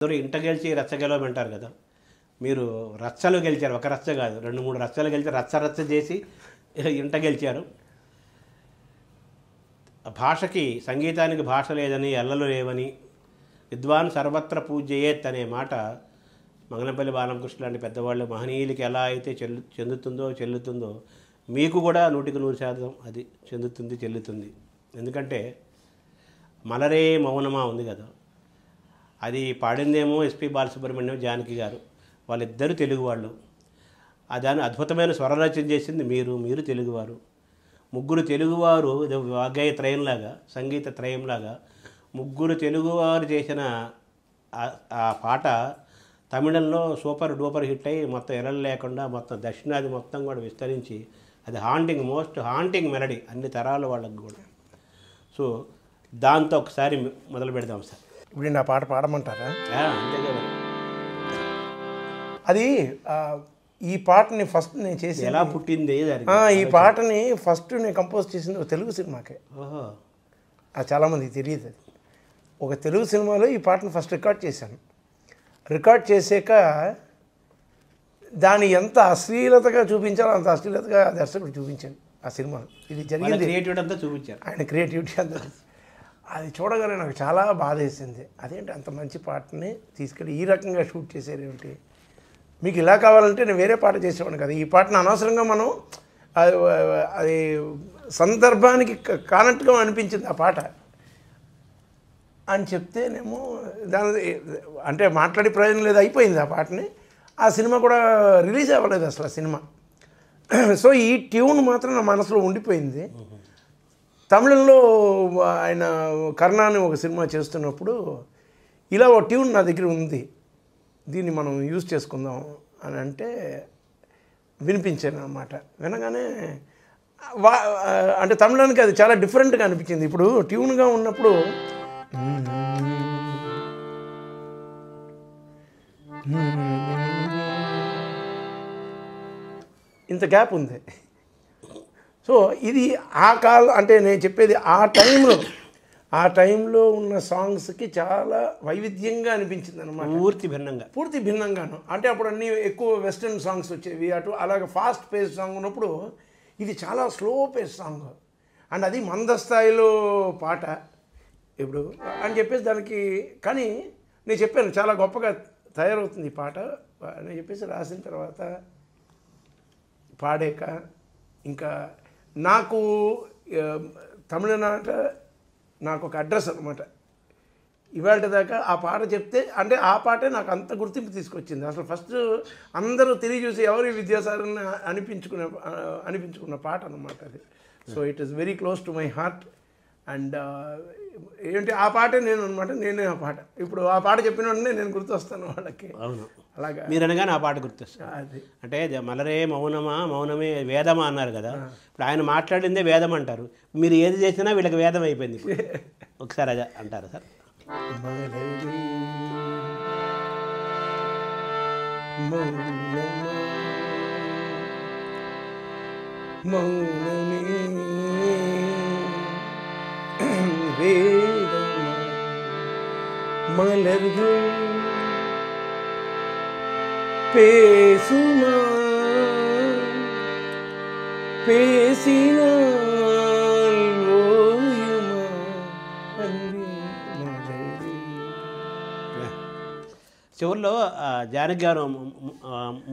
అందరూ ఇంట గెలిచి రచ్చ గెలవమంటారు కదా, మీరు రచ్చలు గెలిచారు, ఒక రచ్చ కాదు 2-3 రచ్చలు గెలిచి రచ్చ చేసి ఇంట గెలిచారు. భాషకి, సంగీతానికి భాష లేదని, ఎల్లలు లేవని, విద్వాన్ సర్వత్ర పూజ్యయేత్ అనే మాట మంగళంపల్లి బాలకృష్ణ లాంటి పెద్దవాళ్ళు మహనీయులకి ఎలా అయితే చెల్లుతుందో మీకు కూడా 100% అది చెల్లుతుంది. ఎందుకంటే మలరే మౌనమా ఉంది కదా, అది పాడిందేమో ఎస్పి బాలసుబ్రహ్మణ్యం, జానకి గారు, వాళ్ళిద్దరూ తెలుగువాళ్ళు. దాన్ని అద్భుతమైన స్వరరచన చేసింది మీరు తెలుగువారు. ముగ్గురు తెలుగువారు వాగ్గేయ త్రయంలాగా, సంగీత త్రయంలాగా ముగ్గురు తెలుగువారు చేసిన ఆ పాట తమిళంలో సూపర్ డూపర్ హిట్ అయ్యి మొత్తం ఎరలు లేకుండా మొత్తం దక్షిణాది మొత్తం కూడా విస్తరించి అది మోస్ట్ హాంటింగ్ మెలడీ అన్ని తరాల వాళ్ళకి కూడా. సో దాంతో ఒకసారి మొదలు పెడదాం సార్. ఇప్పుడు నా పాట పాడమంటారా? అంతే కదా. అది ఈ పాటని ఫస్ట్ నేను చేసి ఎలా పుట్టింది ఈ పాటని ఫస్ట్ నేను కంపోజ్ చేసింది ఒక తెలుగు సినిమాకే. ఓహో, అది చాలామందికి తెలియదు. అది ఒక తెలుగు సినిమాలో ఈ పాటను ఫస్ట్ రికార్డ్ చేశాను. రికార్డ్ చేసాక దాన్ని ఎంత అశ్లీలతగా చూపించాలో అంత అశ్లీలతగా దర్శకుడు చూపించాను ఆ సినిమా. ఇది జరిగింది, క్రియేటివిటీ అంతా చూపించారు, ఆయన క్రియేటివిటీ అంతా. అది చూడగానే నాకు చాలా బాధ వేసింది. అదేంటి అంత మంచి పాటని తీసుకెళ్ళి ఈ రకంగా షూట్ చేశారు ఏమిటి, మీకు ఇలా కావాలంటే నేను వేరే పాట చేసేవాడిని కదా, ఈ పాటను అనవసరంగా మనం అది సందర్భానికి కానట్టుగా అనిపించింది ఆ పాట అని చెప్తేనేమో దాని అంటే మాట్లాడే ప్రయోజనం లేదు, అయిపోయింది ఆ పాటని. ఆ సినిమా కూడా రిలీజ్ అవ్వలేదు అసలు ఆ సినిమా. సో ఈ ట్యూన్ మాత్రం నా మనసులో ఉండిపోయింది. తమిళంలో ఆయన కర్ణ అని ఒక సినిమా చేస్తున్నప్పుడు ఇలా ఒక ట్యూన్ నా దగ్గర ఉంది, దీన్ని మనం యూజ్ చేసుకుందాం అని అంటే వినిపించాను అన్నమాట. వినగానే అంటే తమిళానికి అది చాలా డిఫరెంట్గా అనిపించింది. ఇప్పుడు ట్యూన్గా ఉన్నప్పుడు ఇంత గ్యాప్ ఉంది. సో ఇది ఆ అంటే నేను చెప్పేది ఆ టైంలో ఉన్న సాంగ్స్కి చాలా వైవిధ్యంగా అనిపించింది అనమాట. పూర్తి భిన్నంగాను. అంటే అప్పుడు అన్నీ ఎక్కువ వెస్టర్న్ సాంగ్స్ వచ్చేవి, అటు అలాగే ఫాస్ట్ పేస్ సాంగ్ ఉన్నప్పుడు ఇది చాలా స్లో పేస్ సాంగ్ అండ్ అది మందస్థాయిలో పాట ఇప్పుడు అని చెప్పేసి దానికి. కానీ నేను చెప్పాను చాలా గొప్పగా తయారవుతుంది ఈ పాట అని చెప్పేసి రాసిన తర్వాత పాడాక ఇంకా నాకు తమిళనాట నాకు ఒక అడ్రస్ అనమాట. ఇవాళ దాకా ఆ పాట చెప్తే అంటే ఆ పాటే నాకు అంత గుర్తింపు తీసుకొచ్చింది. అసలు ఫస్ట్ అందరూ తిరిగి చూసి ఎవరి విద్యాసాగర్ని అనిపించుకున్న పాట అనమాట అది. So it is very close to my heart. And ఏంటి ఆ పాటే నేను అనమాట, నేనే ఆ పాట. ఇప్పుడు ఆ పాట చెప్పిన వెంటనే నేను గుర్తొస్తాను వాళ్ళకి. అవును, అలాగా మీరు అనగానే ఆ పాట గుర్తొస్తాను. అది అంటే మలరే మౌనమే వేదమా అన్నారు కదా, ఇప్పుడు ఆయన మాట్లాడిందే వేదం అంటారు. మీరు ఏది చేసినా వీళ్ళకి వేదం అయిపోయింది. ఒకసారి అదే అంటారా సార్? மலர்கள் பேசுமா பேசினால் ஓயுமா அன்பே மலரே. చివరిలో జానకి గారు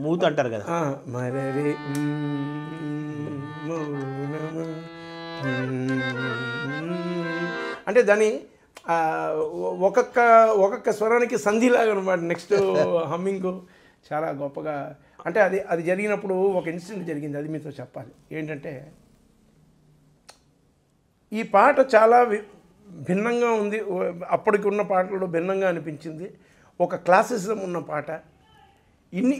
మూత అంటారు కదా, మలరే అంటే దాని ఒక్కొక్క స్వరానికి సంధిలాగా అనమాట. నెక్స్ట్ హమ్మింగ్ చాలా గొప్పగా. అంటే అది జరిగినప్పుడు ఒక ఇన్సిడెంట్ జరిగింది, అది మీతో చెప్పాలి. ఏంటంటే ఈ పాట చాలా భిన్నంగా ఉంది, అప్పటికి ఉన్న పాటల్లో భిన్నంగా అనిపించింది. ఒక క్లాసిజం ఉన్న పాట.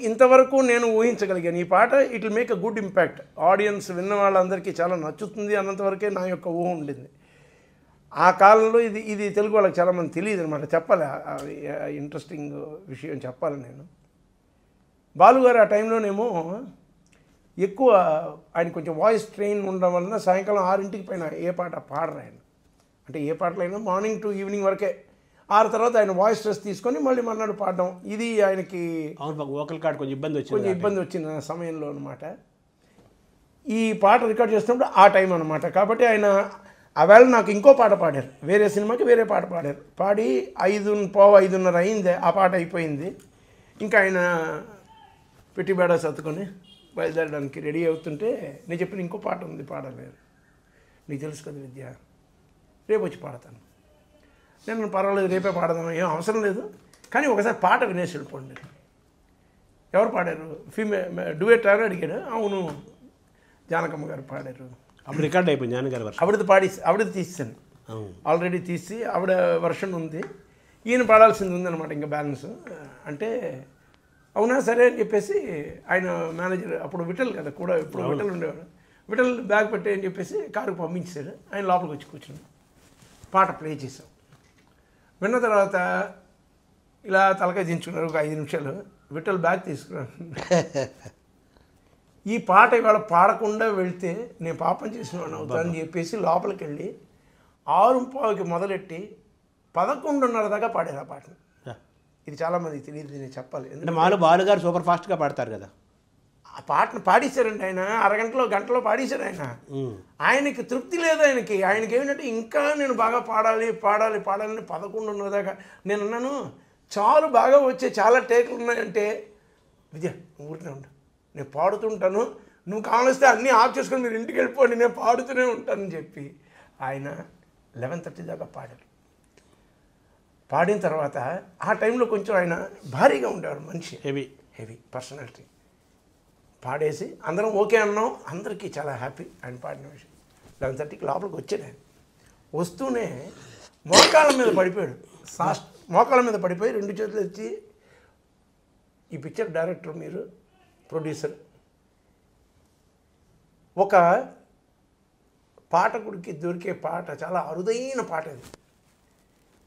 ఇంతవరకు నేను ఊహించగలిగాను ఈ పాట it will make a good impact, audience విన్న వాళ్ళందరికీ చాలా నచ్చుతుంది అన్నంతవరకే నా యొక్క ఊహ ఉండింది. ఆ కాలంలో ఇది తెలుగు వాళ్ళకి చాలామంది తెలియదు అనమాట. చెప్పాలి, ఇంట్రెస్టింగ్ విషయం చెప్పాలి నేను. బాలుగారు ఆ టైంలోనేమో ఎక్కువ ఆయన కొంచెం వాయిస్ ట్రైన్ ఉండడం వలన సాయంకాలం 6 పైన ఏ పాట పాడరు ఆయన. అంటే ఏ పాటలైనా మార్నింగ్ టు ఈవినింగ్ వరకే. ఆ తర్వాత ఆయన వాయిస్ టెస్ట్ తీసుకొని మళ్ళీ మర్నాడు పాడడం, ఇది ఆయనకి అవును వోకల్ కార్డ్ కొంచెం ఇబ్బంది వచ్చింది. కొంచెం ఇబ్బంది వచ్చిన సమయంలో అనమాట. ఈ పాట రికార్డ్ చేస్తున్నప్పుడు ఆ టైం అనమాట. కాబట్టి ఆయన ఆవేళ నాకు ఇంకో పాట పాడారు, వేరే సినిమాకి వేరే పాట పాడారు. పాడి 5:15 అయింది, ఆ పాట అయిపోయింది. ఇంకా ఆయన పెట్టి బేడ సర్దుకొని బయలుదేరడానికి రెడీ అవుతుంటే నేను చెప్పిన ఇంకో పాట ఉంది పాడలేదు, నీకు తెలుసు కదా విద్య, రేపు వచ్చి పాడతాను. నేను పర్వాలేదు రేపే పాడదాను, ఏం అవసరం లేదు, కానీ ఒకసారి పాట వినేసి వెళ్ళిపోండి. ఎవరు పాడారు, డ్యూయట్ అని అడిగాడు. అవును జానకమ్మ గారు పాడారు. అప్పుడు రికార్డ్ అయిపోయింది జానకి గారి వర్షం. ఆవిడది తీసాను, ఆల్రెడీ తీసి ఆవిడ వర్షన్ ఉంది, ఈయన పాడాల్సింది ఉందన్నమాట ఇంకా బ్యాలెన్స్. అంటే అవునా సరే అని చెప్పేసి ఆయన మేనేజర్ అప్పుడు విఠల్ కదా కూడా, ఇప్పుడు విఠల్ ఉండేవాడు, విఠల్ బ్యాగ్ పెట్టి అని చెప్పేసి కారుకు పంపించాడు. ఆయన లోపలికి వచ్చి కూర్చున్నాడు, పాట ప్లే చేసాం. విన్న తర్వాత ఇలా తలకాయ దించుకున్నారు ఒక 5 నిమిషాలు. విఠల్ బ్యాగ్ తీసుకున్నాను. ఈ పాట ఇవాళ పాడకుండా వెళ్తే నేను పాపం చేసినవాడిని అవుతానని చెప్పేసి లోపలికి వెళ్ళి 6:15కి మొదలెట్టి 11:30 దాకా పాడారు ఆ పాటను. ఇది చాలామందికి తెలియదు, నేను చెప్పాలి. అంటే మాలో బాలుగారు సూపర్ ఫాస్ట్గా పాడతారు కదా, ఆ పాటను పాడేశారండి ఆయన, అరగంటలో గంటలో పాడేశారు ఆయన. ఆయనకి తృప్తి లేదు, ఆయనకి ఏమిటంటే ఇంకా నేను బాగా పాడాలి 11:30 దాకా. నేను అన్నాను చాలు బాగా వచ్చే చాలా టేకులు ఉన్నాయంటే, విజయ్ ఊరినే ఉంటా, నేను పాడుతుంటాను, నువ్వు కావలిస్తే అన్నీ ఆఫ్ చేసుకొని మీరు ఇంటికి వెళ్ళిపోండి, నేను పాడుతూనే ఉంటానని చెప్పి ఆయన 11:30 దాకా పాడారు. పాడిన తర్వాత ఆ టైంలో కొంచెం ఆయన భారీగా ఉండేవాడు మనిషి, హెవీ పర్సనాలిటీ. పాడేసి అందరం ఓకే అన్నాం, అందరికీ చాలా హ్యాపీ ఆయన పాడిన విషయం. 11:30కి లోపలికి వచ్చాడు. ఆయన వస్తూనే మోకాళ్ళ మీద పడిపోయాడు, మోకాళ్ళ మీద పడిపోయి 2 చేతులు ఎత్తి, ఈ పిక్చర్ డైరెక్టర్ మీరు, ప్రొడ్యూసర్, ఒక పాఠకుడికి దొరికే పాట చాలా అరుదైన పాట ఇది.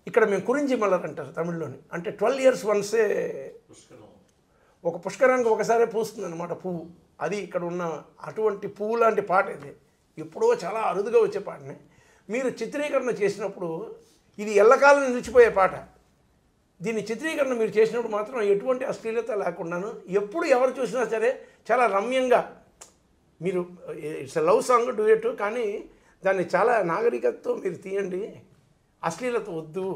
ఇక్కడ మేము కురించి మల్లర్ అంటారు తమిళ్లోని, అంటే 12 years వన్సే ఒక పుష్కరానికి ఒకసారి పూస్తుంది అనమాట పువ్వు. అది ఇక్కడ ఉన్న అటువంటి పువ్వు లాంటి పాట ఇది, ఎప్పుడో చాలా అరుదుగా వచ్చే పాటనే. మీరు చిత్రీకరణ చేసినప్పుడు ఇది ఎల్లకాలం నిలిచిపోయే పాట. దీన్ని చిత్రీకరణ మీరు చేసినప్పుడు మాత్రం ఎటువంటి అశ్లీలత లేకుండాను, ఎప్పుడు ఎవరు చూసినా సరే చాలా రమ్యంగా, మీరు ఇట్స్ లవ్ సాంగ్ డ్యూయట్, కానీ దాన్ని చాలా నాగరికతతో మీరు తీయండి, అశ్లీలత వద్దు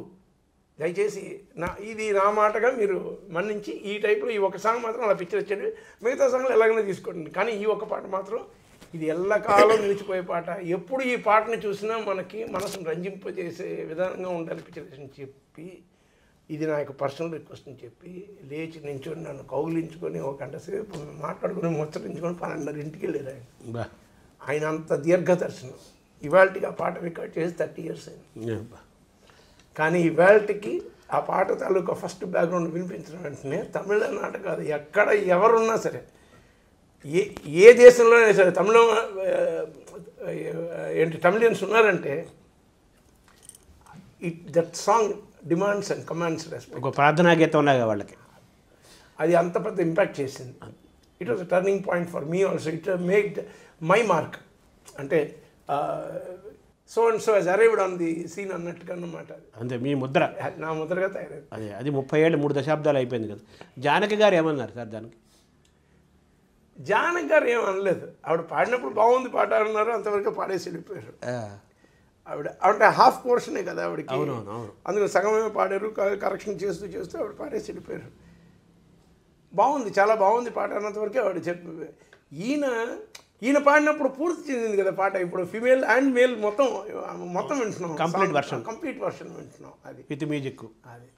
దయచేసి, ఇది నా మాటగా మీరు మన్నించి ఈ టైప్లో ఈ ఒక సాంగ్ మాత్రం అలా పిక్చర్ వచ్చేది, మిగతా సాంగ్లు ఎలాగైనా తీసుకోండి, కానీ ఈ ఒక పాట మాత్రం ఇది ఎల్లకాలం నిలిచిపోయే పాట. ఎప్పుడు ఈ పాటని చూసినా మనకి మనసును రంజింపజేసే విధానంగా ఉండాలి పిక్చరేషన్ చెప్పి, ఇది నా యొక్క పర్సనల్ రిక్వెస్ట్ అని చెప్పి లేచి నించుని నన్ను కౌగిలించుకొని ఒక గంట సేపు మాట్లాడుకుని ముచ్చరించుకొని 12:30కి వెళ్ళారు ఆయన. ఆయన అంత దీర్ఘదర్శనం. ఇవాళకి ఆ పాట రికార్డ్ చేసి 30 years అయింది. కానీ ఇవాళకి ఆ పాట తాలూకా ఫస్ట్ బ్యాక్గ్రౌండ్ వినిపించిన వెంటనే తమిళనాట కాదు, ఎక్కడ ఎవరున్నా సరే, ఏ దేశంలోనే సరే, తమిళియన్స్ ఉన్నారంటే that song demands and commands respect. ఒక ప్రార్థనా గీతం ఉన్నాగా వాళ్ళకి, అది అంత పెద్ద ఇంపాక్ట్ చేసింది. It was a turning point for me also. It made my mark, అంటే so and so he's arrived on the scene అన్నట్టుగా అన్నమాట. అంతే మీ ముద్ర, నా ముద్రగా తయారైంది. అది 30 ఏళ్ళు 3 దశాబ్దాలు అయిపోయింది కదా. జానకి గారు ఏమన్నారు సార్ దానికి? జానకి గారు ఏమనలేదు, ఆవిడ పాడినప్పుడు బాగుంది పాట అన్నారు, అంతవరకు పాడేసి వెళ్ళిపోయారు. ఆవిడ అంటే హాఫ్ పోర్షనే కదా ఆవిడకి, అందులో సగమే పాడారు, కరెక్షన్ చేస్తూ ఆవిడ పాడేసి వెళ్ళిపోయారు. బాగుంది, చాలా బాగుంది పాట అన్నంతవరకు ఆవిడ చెప్పి, ఈయన పాడినప్పుడు పూర్తి చెందింది కదా పాట. ఇప్పుడు ఫీమేల్ అండ్ మేల్ మొత్తం వింటున్నాం, కంప్లీట్ వర్షన్ వింటున్నాం, అది విత్ మ్యూజిక్. అది